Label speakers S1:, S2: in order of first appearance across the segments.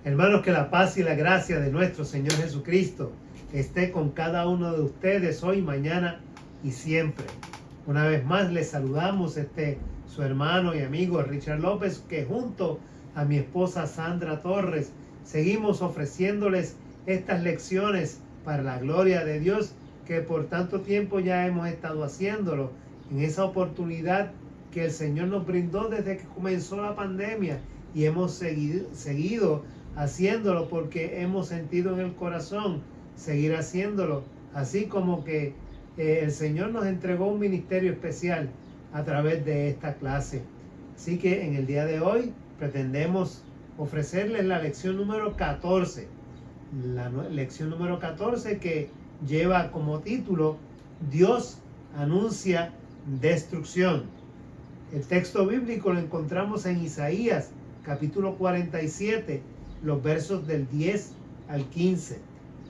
S1: Hermanos, que la paz y la gracia de nuestro Señor Jesucristo esté con cada uno de ustedes hoy, mañana y siempre. Una vez más les saludamos su hermano y amigo Richard López, que junto a mi esposa Sandra Torres seguimos ofreciéndoles estas lecciones para la gloria de Dios, que por tanto tiempo ya hemos estado haciéndolo en esa oportunidad que el Señor nos brindó desde que comenzó la pandemia, y hemos seguido haciéndolo porque hemos sentido en el corazón seguir haciéndolo, así como que el Señor nos entregó un ministerio especial a través de esta clase. Así que en el día de hoy pretendemos ofrecerles la lección número 14, la lección número 14, que lleva como título Dios anuncia destrucción. El texto bíblico lo encontramos en Isaías capítulo 47, los versos del 10 al 15.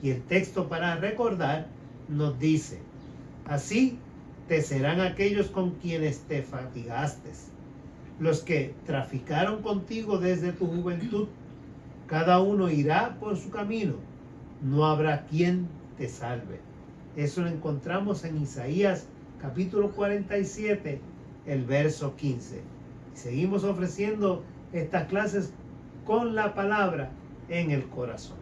S1: Y el texto para recordar nos dice: así te serán aquellos con quienes te fatigaste, los que traficaron contigo desde tu juventud. Cada uno irá por su camino, no habrá quien te salve. Eso lo encontramos en Isaías capítulo 47, el verso 15. Y seguimos ofreciendo estas clases con la palabra en el corazón.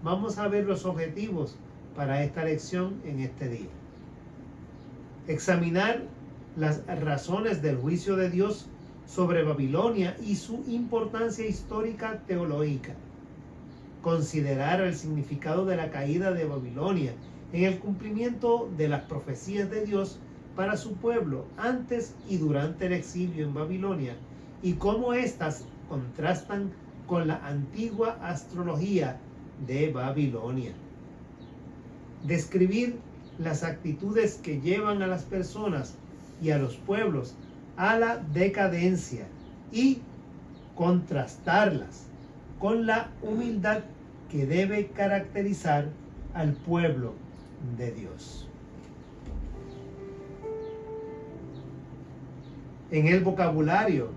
S1: Vamos a ver los objetivos para esta lección en este día. Examinar las razones del juicio de Dios sobre Babilonia y su importancia histórica teológica. Considerar el significado de la caída de Babilonia en el cumplimiento de las profecías de Dios para su pueblo antes y durante el exilio en Babilonia, y cómo éstas contrastan con la antigua astrología de Babilonia. Describir las actitudes que llevan a las personas y a los pueblos a la decadencia y contrastarlas con la humildad que debe caracterizar al pueblo de Dios. En el vocabulario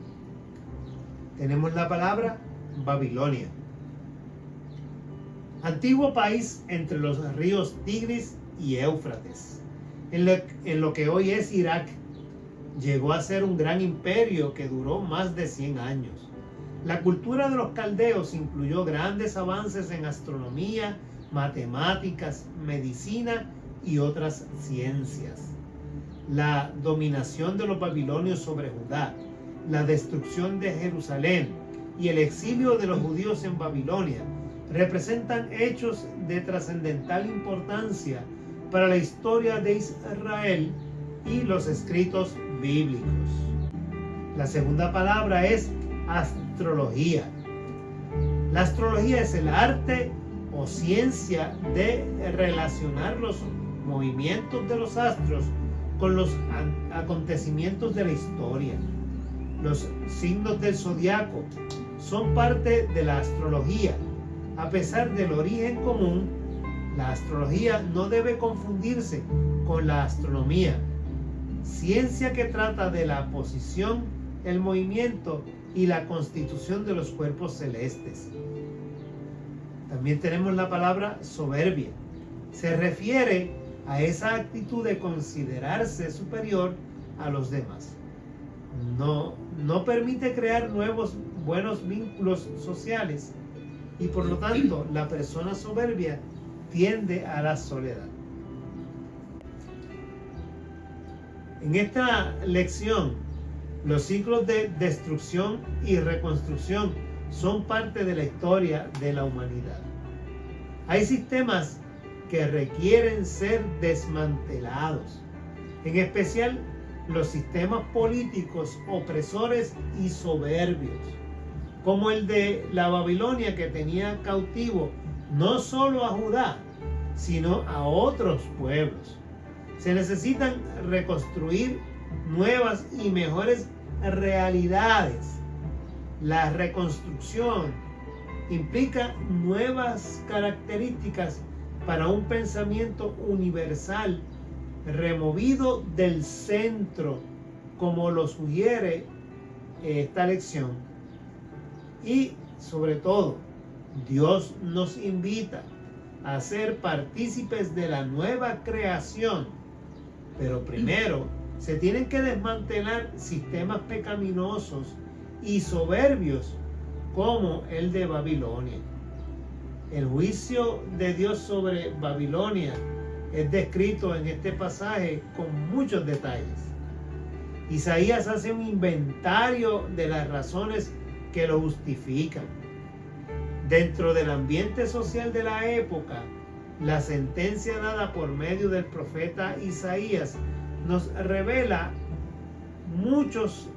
S1: tenemos la palabra Babilonia. Antiguo país entre los ríos Tigris y Éufrates, en lo que hoy es Irak. Llegó a ser un gran imperio que duró más de 100 años. La cultura de los caldeos incluyó grandes avances en astronomía, matemáticas, medicina y otras ciencias. La dominación de los babilonios sobre Judá, la destrucción de Jerusalén y el exilio de los judíos en Babilonia representan hechos de trascendental importancia para la historia de Israel y los escritos bíblicos. La segunda palabra es astrología. La astrología es el arte o ciencia de relacionar los movimientos de los astros con los acontecimientos de la historia. Los signos del zodiaco son parte de la astrología. A pesar del origen común, la astrología no debe confundirse con la astronomía, ciencia que trata de la posición, el movimiento y la constitución de los cuerpos celestes. También tenemos la palabra soberbia. Se refiere a esa actitud de considerarse superior a los demás. No permite crear nuevos buenos vínculos sociales, y por lo tanto la persona soberbia tiende a la soledad. En esta lección, los ciclos de destrucción y reconstrucción son parte de la historia de la humanidad. Hay sistemas que requieren ser desmantelados, en especial los sistemas políticos opresores y soberbios, como el de la Babilonia, que tenía cautivo no solo a Judá, sino a otros pueblos. Se necesitan reconstruir nuevas y mejores realidades. La reconstrucción implica nuevas características para un pensamiento universal removido del centro, como lo sugiere esta lección, y sobre todo Dios nos invita a ser partícipes de la nueva creación, pero primero se tienen que desmantelar sistemas pecaminosos y soberbios como el de Babilonia. El juicio de Dios sobre Babilonia es descrito en este pasaje con muchos detalles. Isaías hace un inventario de las razones que lo justifican. Dentro del ambiente social de la época, la sentencia dada por medio del profeta Isaías nos revela muchos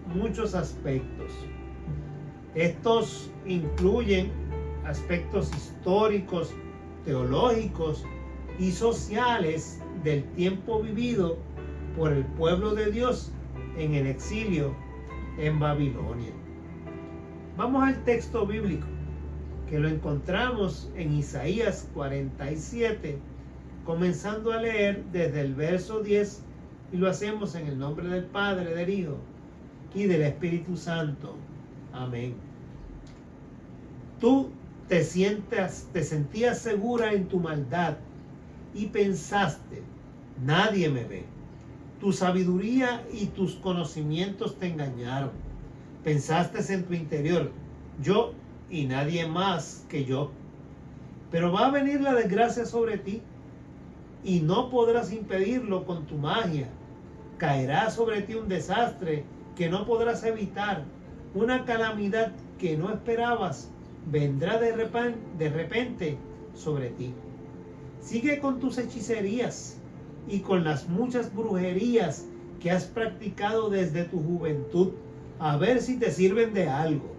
S1: aspectos. Estos incluyen aspectos históricos, teológicos y sociales del tiempo vivido por el pueblo de Dios en el exilio en Babilonia. Vamos al texto bíblico, que lo encontramos en Isaías 47, comenzando a leer desde el verso 10, y lo hacemos en el nombre del Padre, del Hijo y del Espíritu Santo. Amén. Tú te sentías segura en tu maldad y pensaste, nadie me ve. Tu sabiduría y tus conocimientos te engañaron. Pensaste en tu interior, yo y nadie más que yo. Pero va a venir la desgracia sobre ti y no podrás impedirlo con tu magia. Caerá sobre ti un desastre que no podrás evitar, una calamidad que no esperabas vendrá de repente sobre ti. Sigue con tus hechicerías y con las muchas brujerías que has practicado desde tu juventud, a ver si te sirven de algo,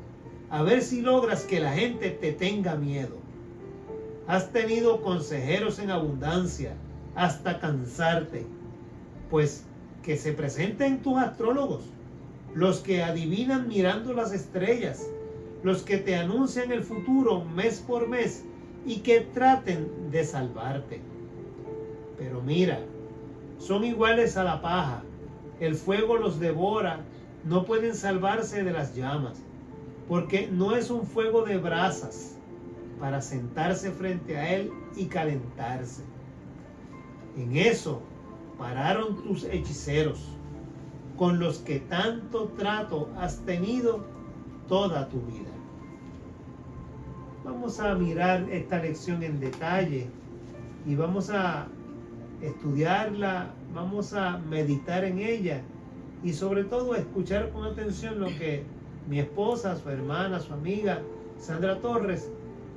S1: a ver si logras que la gente te tenga miedo. Has tenido consejeros en abundancia hasta cansarte, pues que se presenten tus astrólogos, los que adivinan mirando las estrellas, los que te anuncian el futuro mes por mes y que traten de salvarte. Pero mira, son iguales a la paja, el fuego los devora, no pueden salvarse de las llamas, porque no es un fuego de brasas para sentarse frente a él y calentarse. En eso pararon tus hechiceros, con los que tanto trato has tenido toda tu vida. Vamos a mirar esta lección en detalle y vamos a estudiarla, vamos a meditar en ella y sobre todo a escuchar con atención lo que mi esposa, su hermana, su amiga Sandra Torres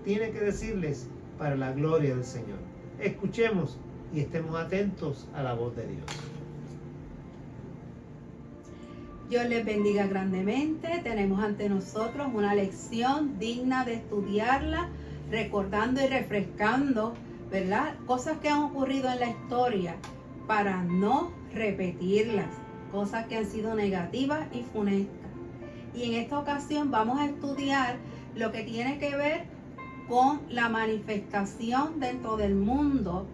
S1: tiene que decirles para la gloria del Señor. Escuchemos y estemos atentos a la voz de Dios.
S2: Dios les bendiga grandemente. Tenemos ante nosotros una lección digna de estudiarla, recordando y refrescando, ¿verdad? Cosas que han ocurrido en la historia para no repetirlas, cosas que han sido negativas y funestas. Y en esta ocasión vamos a estudiar lo que tiene que ver con la manifestación dentro del mundo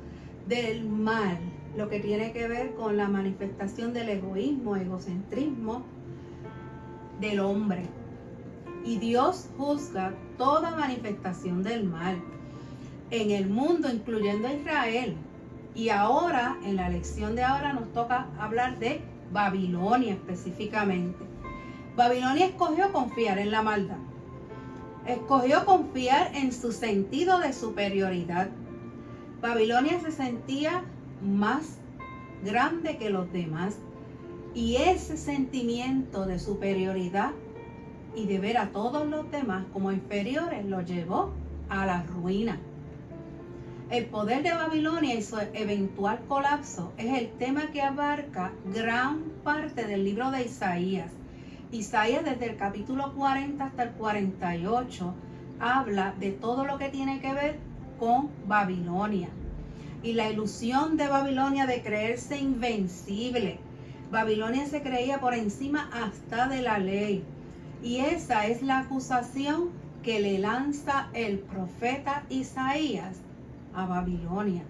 S2: del mal, lo que tiene que ver con la manifestación del egoísmo, egocentrismo del hombre. Y Dios juzga toda manifestación del mal en el mundo, incluyendo a Israel. Y ahora, en la lección de ahora, nos toca hablar de Babilonia específicamente. Babilonia escogió confiar en la maldad. Escogió confiar en su sentido de superioridad. Babilonia se sentía más grande que los demás, y ese sentimiento de superioridad y de ver a todos los demás como inferiores lo llevó a la ruina. El poder de Babilonia y su eventual colapso es el tema que abarca gran parte del libro de Isaías. Isaías, desde el capítulo 40 hasta el 48, habla de todo lo que tiene que ver con Babilonia y la ilusión de Babilonia de creerse invencible. Babilonia se creía por encima hasta de la ley, y esa es la acusación que le lanza el profeta Isaías a Babilonia.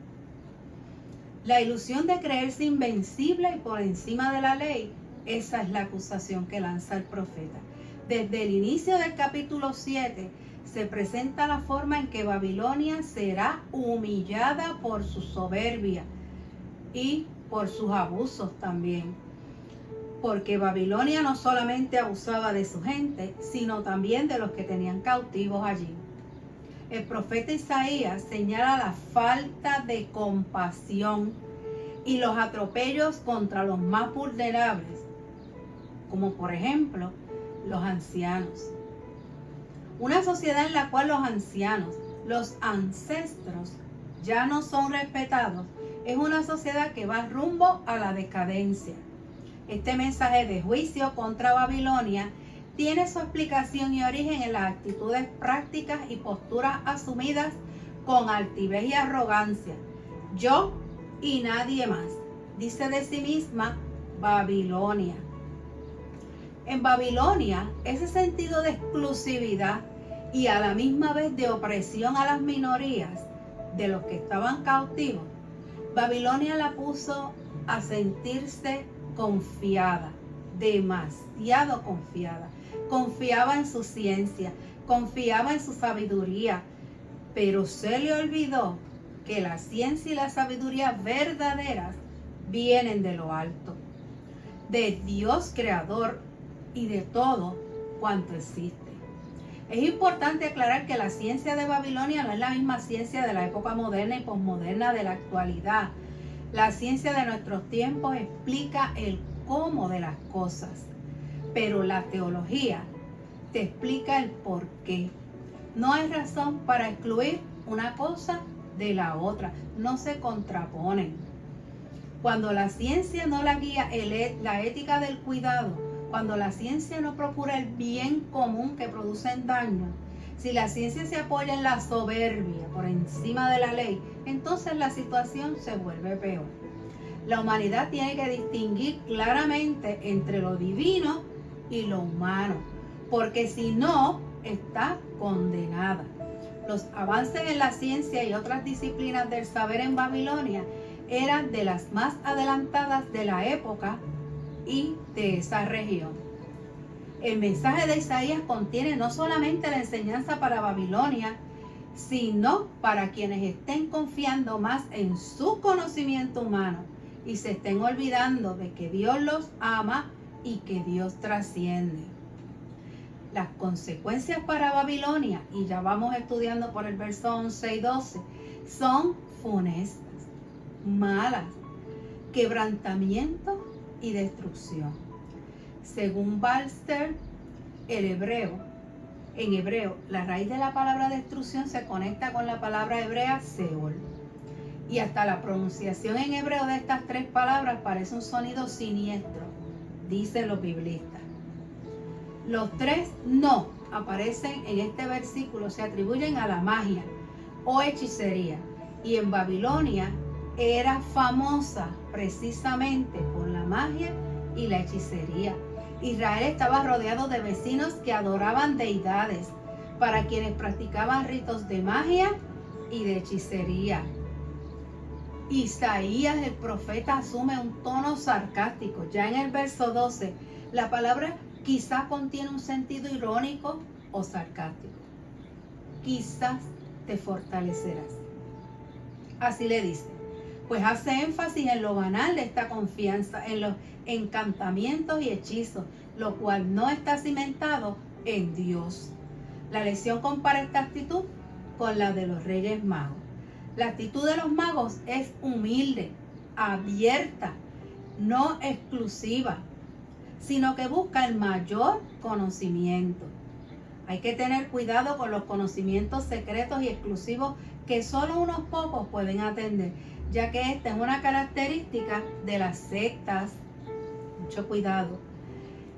S2: La ilusión de creerse invencible y por encima de la ley, esa es la acusación que lanza el profeta. Desde el inicio del capítulo 7 se presenta la forma en que Babilonia será humillada por su soberbia y por sus abusos también. Porque Babilonia no solamente abusaba de su gente, sino también de los que tenían cautivos allí. El profeta Isaías señala la falta de compasión y los atropellos contra los más vulnerables, como por ejemplo los ancianos. Una sociedad en la cual los ancianos, los ancestros, ya no son respetados, es una sociedad que va rumbo a la decadencia. Este mensaje de juicio contra Babilonia tiene su explicación y origen en las actitudes prácticas y posturas asumidas con altivez y arrogancia. Yo y nadie más, dice de sí misma Babilonia. En Babilonia, ese sentido de exclusividad y a la misma vez de opresión a las minorías de los que estaban cautivos, Babilonia la puso a sentirse confiada, demasiado confiada. Confiaba en su ciencia, confiaba en su sabiduría, pero se le olvidó que la ciencia y la sabiduría verdaderas vienen de lo alto, de Dios creador y de todo cuanto existe. Es importante aclarar que la ciencia de Babilonia no es la misma ciencia de la época moderna y posmoderna de la actualidad. La ciencia de nuestros tiempos explica el cómo de las cosas, pero la teología te explica el por qué. No hay razón para excluir una cosa de la otra, no se contraponen. Cuando la ciencia no la guía la ética del cuidado, cuando la ciencia no procura el bien común que producen daño, si la ciencia se apoya en la soberbia por encima de la ley, entonces la situación se vuelve peor. La humanidad tiene que distinguir claramente entre lo divino y lo humano, porque si no, está condenada. Los avances en la ciencia y otras disciplinas del saber en Babilonia eran de las más adelantadas de la época y de esa región. El mensaje de Isaías contiene no solamente la enseñanza para Babilonia, sino para quienes estén confiando más en su conocimiento humano y se estén olvidando de que Dios los ama y que Dios trasciende. Las consecuencias para Babilonia, y ya vamos estudiando por el verso 11 y 12, son funestas, malas, quebrantamiento y destrucción. Según Balster, en hebreo, la raíz de la palabra destrucción se conecta con la palabra hebrea Seol. Y hasta la pronunciación en hebreo de estas tres palabras parece un sonido siniestro, dicen los biblistas. Los tres no aparecen en este versículo, se atribuyen a la magia o hechicería. Y en Babilonia era famosa precisamente por la magia y la hechicería. Israel estaba rodeado de vecinos que adoraban deidades, para quienes practicaban ritos de magia y de hechicería. Isaías, el profeta, asume un tono sarcástico. Ya en el verso 12, la palabra quizá contiene un sentido irónico o sarcástico. Quizás te fortalecerás. Así le dice. Pues hace énfasis en lo banal de esta confianza, en los encantamientos y hechizos, lo cual no está cimentado en Dios. La lección compara esta actitud con la de los Reyes Magos. La actitud de los magos es humilde, abierta, no exclusiva, sino que busca el mayor conocimiento. Hay que tener cuidado con los conocimientos secretos y exclusivos que solo unos pocos pueden atender, ya que esta es una característica de las sectas. Mucho cuidado.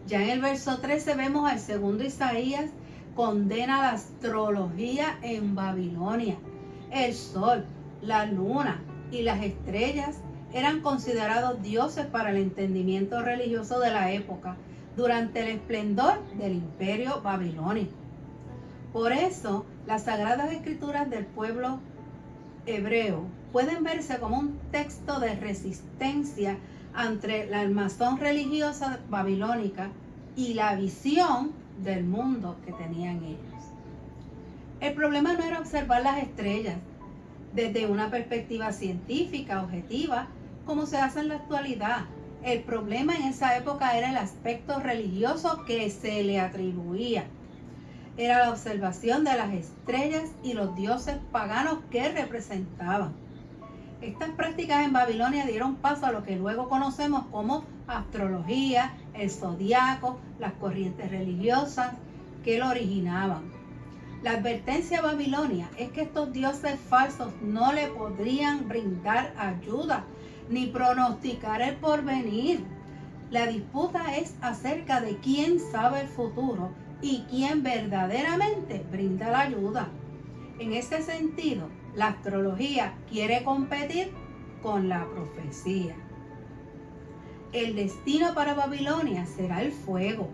S2: Ya en el verso 13 vemos al segundo Isaías condena la astrología en Babilonia. El sol, la luna y las estrellas eran considerados dioses para el entendimiento religioso de la época durante el esplendor del imperio babilónico. Por eso, las sagradas escrituras del pueblo hebreo pueden verse como un texto de resistencia ante la armazón religiosa babilónica y la visión del mundo que tenían ellos. El problema no era observar las estrellas desde una perspectiva científica, objetiva, como se hace en la actualidad. El problema en esa época era el aspecto religioso que se le atribuía. Era la observación de las estrellas y los dioses paganos que representaban. Estas prácticas en Babilonia dieron paso a lo que luego conocemos como astrología, el zodiaco, las corrientes religiosas que lo originaban. La advertencia a Babilonia es que estos dioses falsos no le podrían brindar ayuda ni pronosticar el porvenir. La disputa es acerca de quién sabe el futuro y quién verdaderamente brinda la ayuda. En ese sentido, la astrología quiere competir con la profecía. El destino para Babilonia será el fuego.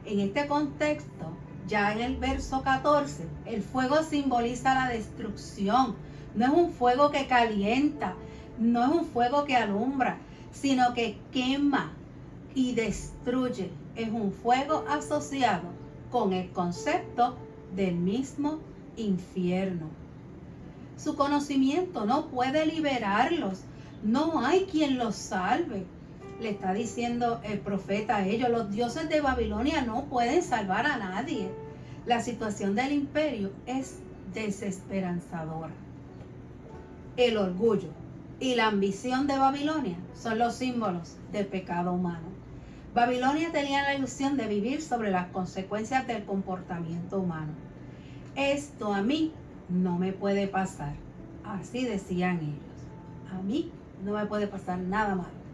S2: En este contexto, ya en el verso 14, el fuego simboliza la destrucción. No es un fuego que calienta, no es un fuego que alumbra, sino que quema y destruye. Es un fuego asociado con el concepto del mismo infierno. Su conocimiento no puede liberarlos. No hay quien los salve. Le está diciendo el profeta a ellos, los dioses de Babilonia no pueden salvar a nadie. La situación del imperio es desesperanzadora. El orgullo y la ambición de Babilonia son los símbolos del pecado humano. Babilonia tenía la ilusión de vivir sobre las consecuencias del comportamiento humano. Esto a mí no me puede pasar. Así decían ellos. A mí no me puede pasar nada malo.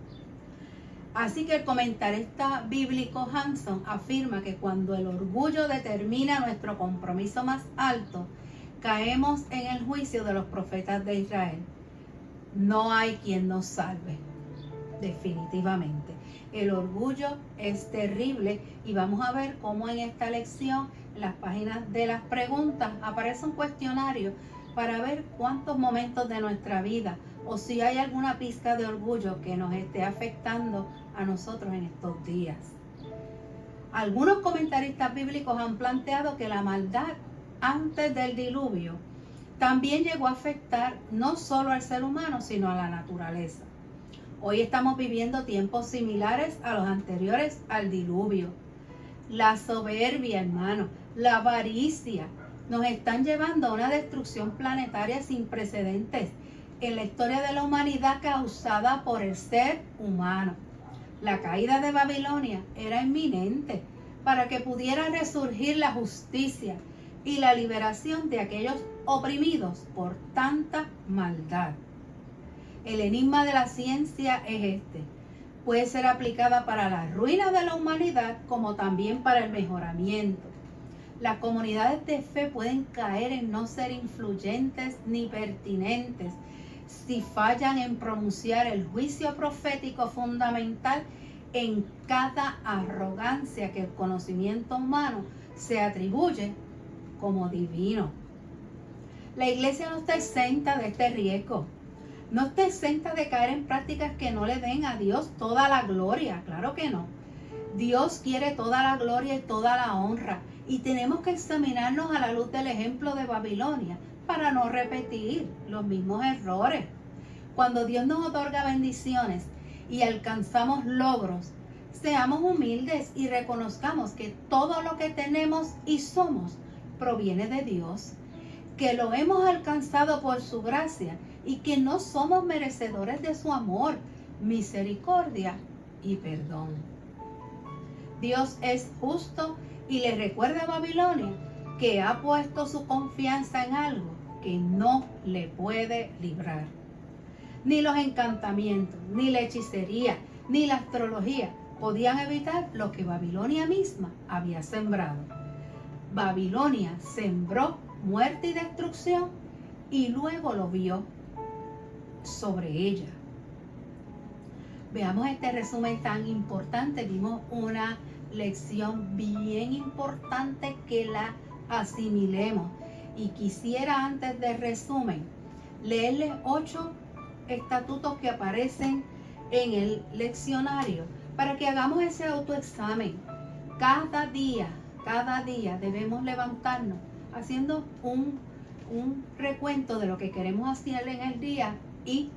S2: Así que el comentarista bíblico Hanson afirma que cuando el orgullo determina nuestro compromiso más alto, caemos en el juicio de los profetas de Israel. No hay quien nos salve, definitivamente. El orgullo es terrible y vamos a ver cómo en esta lección, en las páginas de las preguntas, aparece un cuestionario para ver cuántos momentos de nuestra vida o si hay alguna pizca de orgullo que nos esté afectando a nosotros en estos días. Algunos comentaristas bíblicos han planteado que la maldad antes del diluvio también llegó a afectar no solo al ser humano, sino a la naturaleza. Hoy estamos viviendo tiempos similares a los anteriores al diluvio. La soberbia, hermano, la avaricia nos están llevando a una destrucción planetaria sin precedentes en la historia de la humanidad causada por el ser humano. La caída de Babilonia era inminente para que pudiera resurgir la justicia y la liberación de aquellos oprimidos por tanta maldad. El enigma de la ciencia es este. Puede ser aplicada para la ruina de la humanidad como también para el mejoramiento. Las comunidades de fe pueden caer en no ser influyentes ni pertinentes si fallan en pronunciar el juicio profético fundamental en cada arrogancia que el conocimiento humano se atribuye como divino. La iglesia no está exenta de este riesgo. No está exenta de caer en prácticas que no le den a Dios toda la gloria. Claro que no. Dios quiere toda la gloria y toda la honra. Y tenemos que examinarnos a la luz del ejemplo de Babilonia para no repetir los mismos errores. Cuando Dios nos otorga bendiciones y alcanzamos logros, seamos humildes y reconozcamos que todo lo que tenemos y somos proviene de Dios, que lo hemos alcanzado por su gracia y que no somos merecedores de su amor, misericordia y perdón. Dios es justo y le recuerda a Babilonia que ha puesto su confianza en algo que no le puede librar. Ni los encantamientos, ni la hechicería, ni la astrología podían evitar lo que Babilonia misma había sembrado. Babilonia sembró muerte y destrucción y luego lo vio sobre ella. Veamos este resumen tan importante. Vimos una lección bien importante que la asimilemos. Y quisiera antes del resumen leerles 8 estatutos que aparecen en el leccionario para que hagamos ese autoexamen. Cada día debemos levantarnos haciendo un recuento de lo que queremos hacer en el día y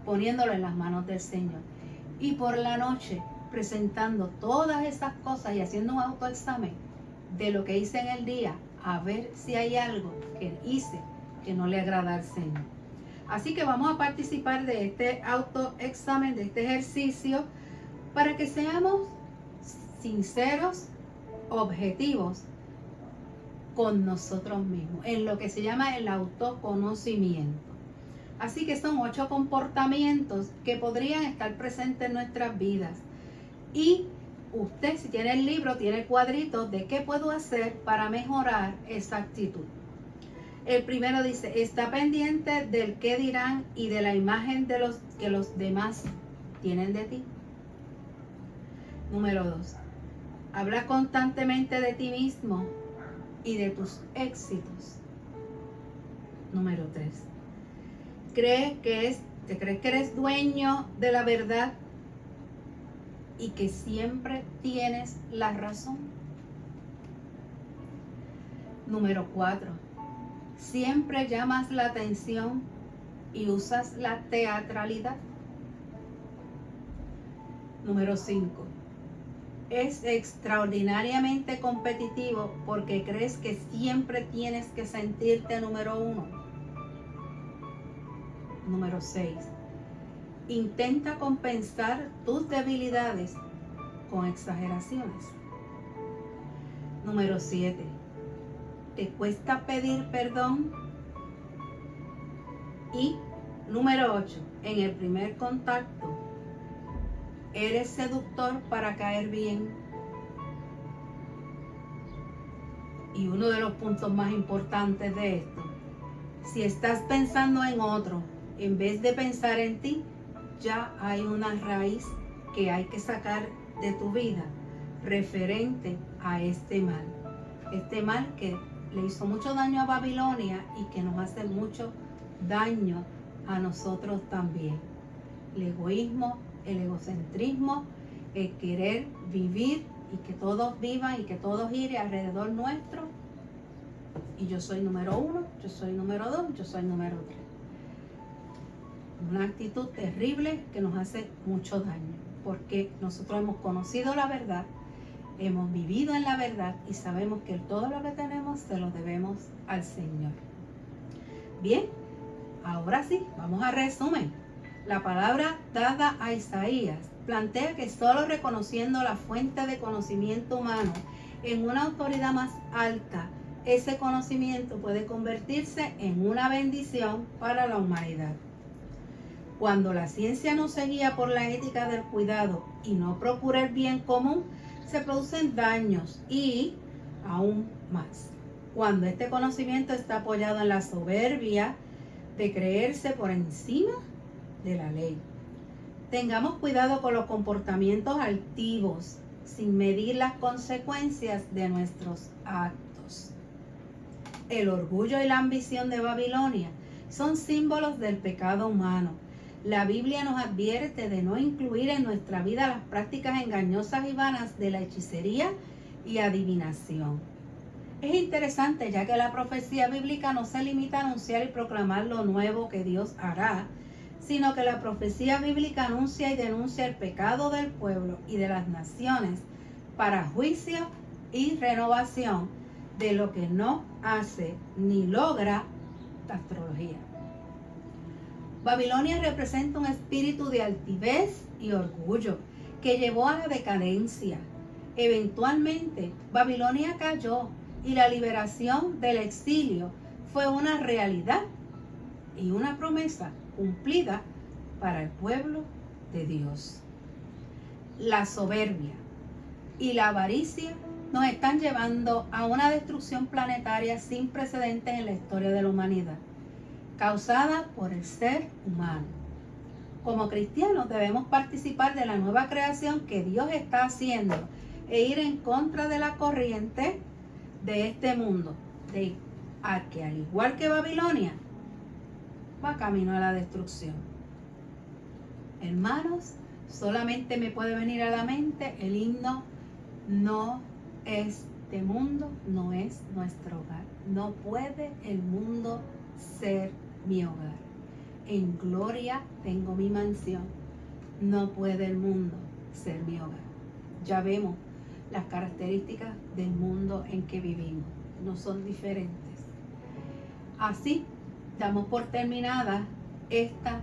S2: poniéndolo en las manos del Señor. Y por la noche presentando todas esas cosas y haciendo un autoexamen de lo que hice en el día, a ver si hay algo que hice que no le agrada al Señor. Así que vamos a participar de este autoexamen, de este ejercicio, para que seamos sinceros, objetivos con nosotros mismos, en lo que se llama el autoconocimiento. Así que son 8 comportamientos que podrían estar presentes en nuestras vidas. Y usted, si tiene el libro, tiene cuadritos de qué puedo hacer para mejorar esa actitud. El primero dice, está pendiente del qué dirán y de la imagen de los que los demás tienen de ti. Número 2, habla constantemente de ti mismo y de tus éxitos. Número 3, ¿te crees que eres dueño de la verdad y que siempre tienes la razón? Número 4, siempre llamas la atención y usas la teatralidad. Número 5, es extraordinariamente competitivo porque crees que siempre tienes que sentirte número 1. Número 6, intenta compensar tus debilidades con exageraciones. Número 7, ¿te cuesta pedir perdón? Y número 8, en el primer contacto, ¿eres seductor para caer bien? Y uno de los puntos más importantes de esto, si estás pensando en otro en vez de pensar en ti, ya hay una raíz que hay que sacar de tu vida referente a este mal. Este mal que le hizo mucho daño a Babilonia y que nos hace mucho daño a nosotros también. El egoísmo, el egocentrismo, el querer vivir y que todos vivan y que todos giren alrededor nuestro. Y yo soy número 1, yo soy número 2, yo soy número 3. Una actitud terrible que nos hace mucho daño, porque nosotros hemos conocido la verdad, hemos vivido en la verdad y sabemos que todo lo que tenemos se lo debemos al Señor. Bien, ahora sí, vamos a resumen. La palabra dada a Isaías plantea que solo reconociendo la fuente de conocimiento humano en una autoridad más alta, ese conocimiento puede convertirse en una bendición para la humanidad. Cuando la ciencia no se guía por la ética del cuidado y no procura el bien común, se producen daños y aún más. Cuando este conocimiento está apoyado en la soberbia de creerse por encima de la ley. Tengamos cuidado con los comportamientos altivos, sin medir las consecuencias de nuestros actos. El orgullo y la ambición de Babilonia son símbolos del pecado humano. La Biblia nos advierte de no incluir en nuestra vida las prácticas engañosas y vanas de la hechicería y adivinación. Es interesante, ya que la profecía bíblica no se limita a anunciar y proclamar lo nuevo que Dios hará, sino que la profecía bíblica anuncia y denuncia el pecado del pueblo y de las naciones para juicio y renovación de lo que no hace ni logra la astrología. Babilonia representa un espíritu de altivez y orgullo que llevó a la decadencia. Eventualmente, Babilonia cayó y la liberación del exilio fue una realidad y una promesa cumplida para el pueblo de Dios. La soberbia y la avaricia nos están llevando a una destrucción planetaria sin precedentes en la historia de la humanidad, causada por el ser humano. Como cristianos debemos participar de la nueva creación que Dios está haciendo e ir en contra de la corriente de este mundo, que al igual que Babilonia, va camino a la destrucción. Hermanos, solamente me puede venir a la mente el himno: no, este mundo no es nuestro hogar. No puede el mundo ser mi hogar. En gloria tengo mi mansión. No puede el mundo ser mi hogar. Ya vemos las características del mundo en que vivimos. No son diferentes. Así damos por terminada esta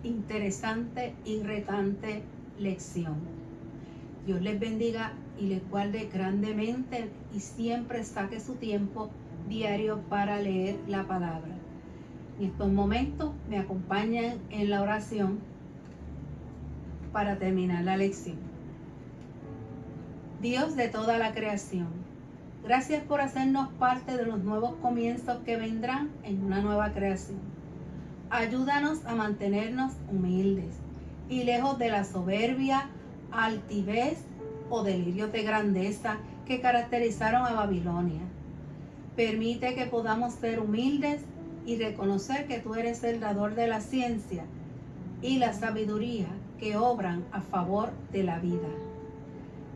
S2: interesante y retante lección. Dios les bendiga y les guarde grandemente y siempre saque su tiempo diario para leer la palabra. En estos momentos me acompañan en la oración para terminar la lección. Dios de toda la creación, gracias por hacernos parte de los nuevos comienzos que vendrán en una nueva creación. Ayúdanos a mantenernos humildes y lejos de la soberbia, altivez o delirios de grandeza que caracterizaron a Babilonia. Permite que podamos ser humildes y reconocer que tú eres el dador de la ciencia y la sabiduría que obran a favor de la vida.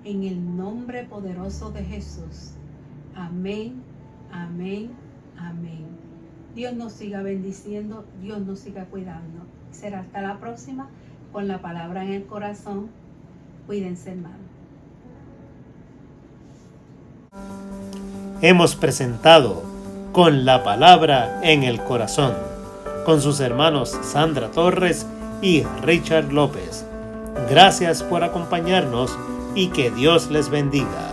S2: En el nombre poderoso de Jesús. Amén, amén, amén. Dios nos siga bendiciendo, Dios nos siga cuidando. Será hasta la próxima con la palabra en el corazón. Cuídense, hermanos.
S1: Hemos presentado Con la palabra en el corazón, con sus hermanos Sandra Torres y Richard López. Gracias por acompañarnos y que Dios les bendiga.